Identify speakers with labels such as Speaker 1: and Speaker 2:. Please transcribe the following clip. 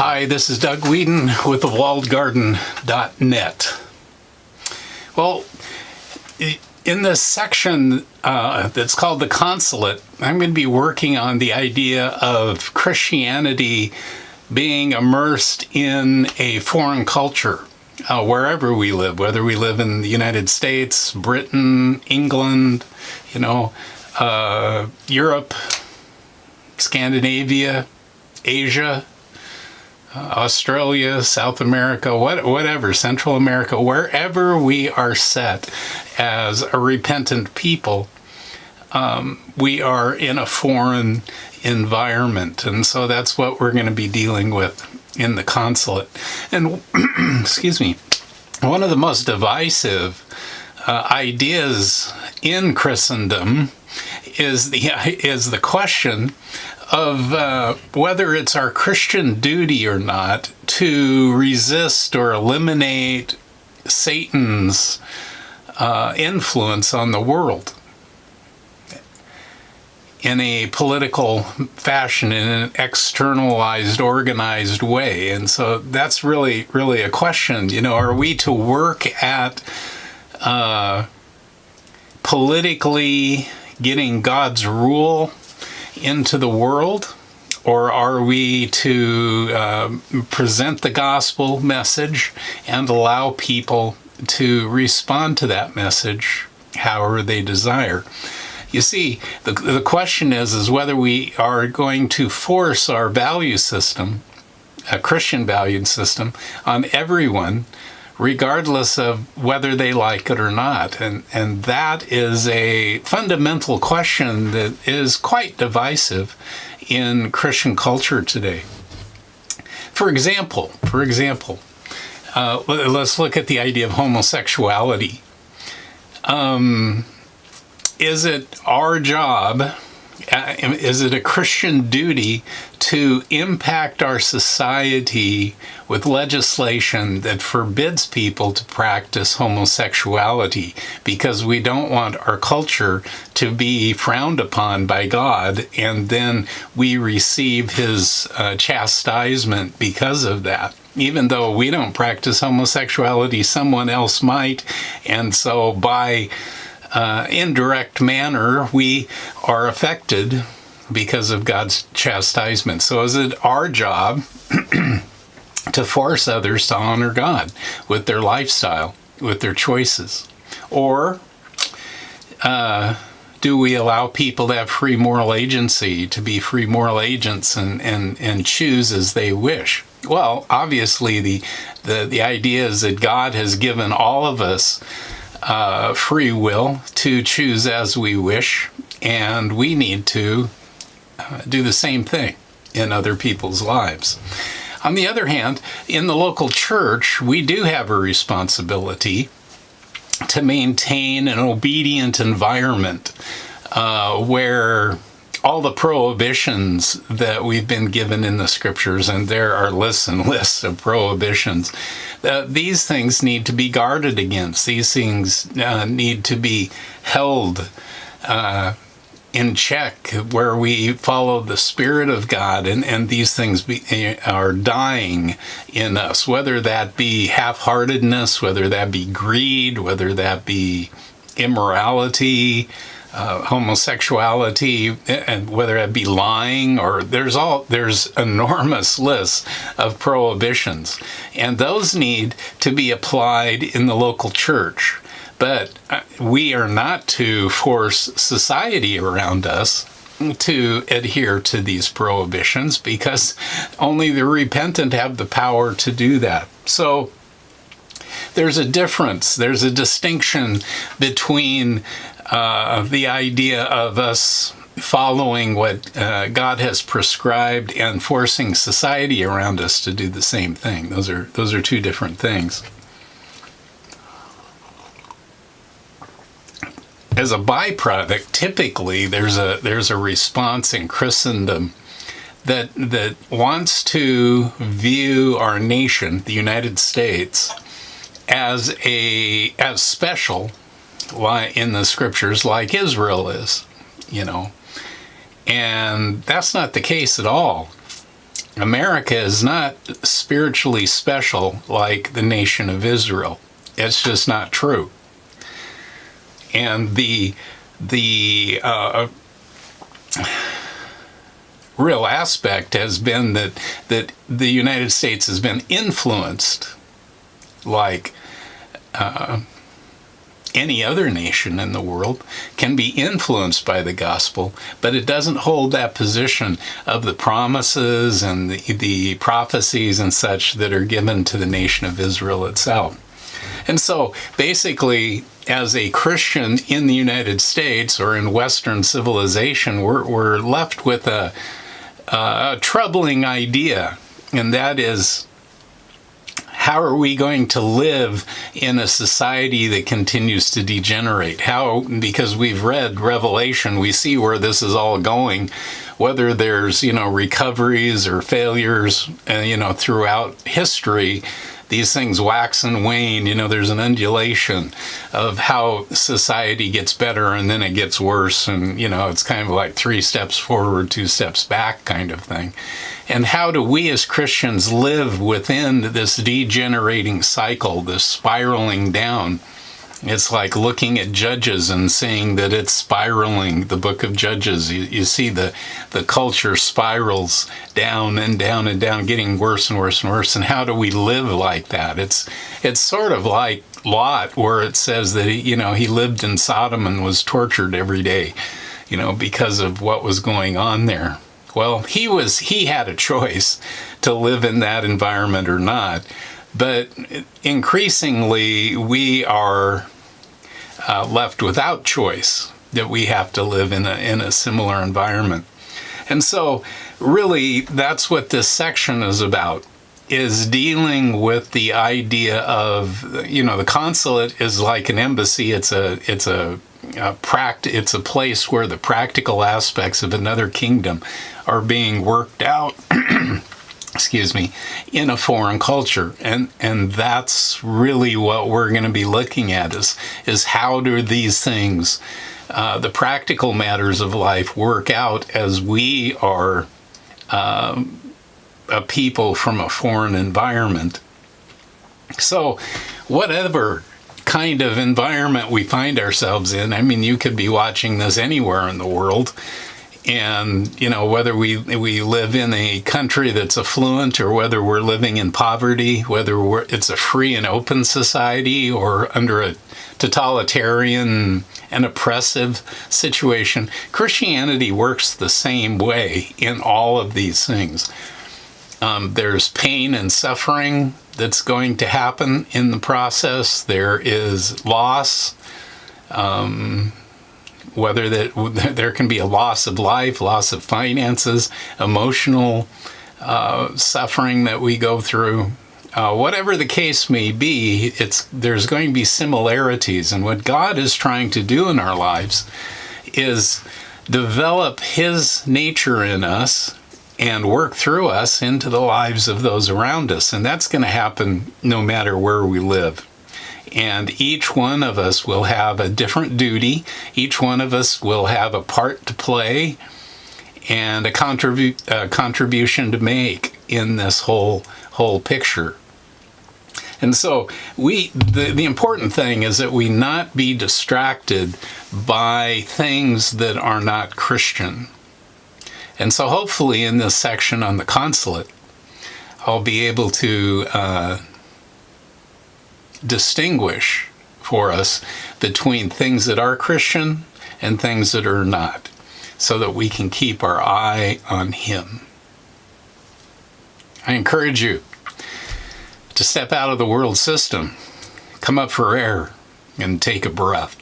Speaker 1: Hi, this is Doug Whedon with thewalledgarden.net. Well, in this section that's called the Consulate, I'm going to be working on the idea of Christianity being immersed in a foreign culture, wherever we live, whether we live in the United States, Britain, England, Europe, Scandinavia, Asia, Australia, South America, whatever, Central America, wherever we are set as a repentant people, we are in a foreign environment. And so that's what we're going to be dealing with in the Consulate. And, excuse me, one of the most divisive ideas in Christendom is the question of whether it's our Christian duty or not to resist or eliminate Satan's influence on the world in a political fashion, in an externalized, organized way. And so that's really a question. Are we to work at politically getting God's rule into the world, or are we to present the gospel message and allow people to respond to that message however they desire? You see, the question is whether we are going to force our value system, a Christian value system, on everyone, regardless of whether they like it or not. And that is a fundamental question that is quite divisive in Christian culture today. For example, let's look at the idea of homosexuality. Is it our job, is it a Christian duty to impact our society with legislation that forbids people to practice homosexuality because we don't want our culture to be frowned upon by God, and then we receive his chastisement because of that? Even though we don't practice homosexuality, someone else might, and so by indirect manner, we are affected because of God's chastisement. So is it our job to force others to honor God with their lifestyle, with their choices? Or do we allow people to have free moral agency, to be free moral agents and choose as they wish? Well, obviously the idea is that God has given all of us free will to choose as we wish, and we need to do the same thing in other people's lives. On the other hand, in the local church, we do have a responsibility to maintain an obedient environment where all the prohibitions that we've been given in the scriptures, and there are lists and lists of prohibitions, these things need to be guarded against. These things need to be held in check, where we follow the Spirit of God, and these things are dying in us, whether that be half-heartedness, whether that be greed, whether that be immorality, homosexuality, and whether it be lying, or there's enormous lists of prohibitions, and those need to be applied in the local church. But we are not to force society around us to adhere to these prohibitions, because only the repentant have the power to do that. So there's a difference, there's a distinction between the idea of us following what God has prescribed and forcing society around us to do the same thing. Those are two different things. As a byproduct, typically there's a response in Christendom that wants to view our nation, the United States, as special in the scriptures, like Israel is, And that's not the case at all. America is not spiritually special like the nation of Israel. It's just not true. And the real aspect has been that the United States has been influenced like any other nation in the world can be influenced by the gospel, but it doesn't hold that position of the promises and the prophecies and such that are given to the nation of Israel itself. And so basically, as a Christian in the United States or in Western civilization, we're left with a troubling idea, and that is, how are we going to live in a society that continues to degenerate? How? Because we've read Revelation, we see where this is all going, whether there's, recoveries or failures, throughout history. These things wax and wane, there's an undulation of how society gets better and then it gets worse. And, it's kind of like 3 steps forward, 2 steps back kind of thing. And how do we as Christians live within this degenerating cycle, this spiraling down? It's like looking at Judges and seeing that it's spiraling, the book of Judges. You see the culture spirals down and down and down, getting worse and worse and worse. And how do we live like that? It's sort of like Lot, where it says that he lived in Sodom and was tortured every day, because of what was going on there. Well, he had a choice to live in that environment or not. But increasingly, we are left without choice, that we have to live in a similar environment. And so, really, that's what this section is about, is dealing with the idea of, the consulate is like an embassy. It's a place where the practical aspects of another kingdom are being worked out. Excuse me, in a foreign culture. And that's really what we're going to be looking at is how do these things, the practical matters of life, work out as we are a people from a foreign environment. So whatever kind of environment we find ourselves in, you could be watching this anywhere in the world. And, whether we live in a country that's affluent or whether we're living in poverty, whether it's a free and open society or under a totalitarian and oppressive situation, Christianity works the same way in all of these things. There's pain and suffering that's going to happen in the process. There is loss. Whether there can be a loss of life, loss of finances, emotional suffering that we go through, whatever the case may be, there's going to be similarities. And what God is trying to do in our lives is develop His nature in us and work through us into the lives of those around us. And that's going to happen no matter where we live. And each one of us will have a different duty. Each one of us will have a part to play and a contribution to make in this whole picture. And so the important thing is that we not be distracted by things that are not Christian. And so hopefully in this section on the consulate, I'll be able to distinguish for us between things that are Christian and things that are not, so that we can keep our eye on Him. I encourage you to step out of the world system, come up for air, and take a breath.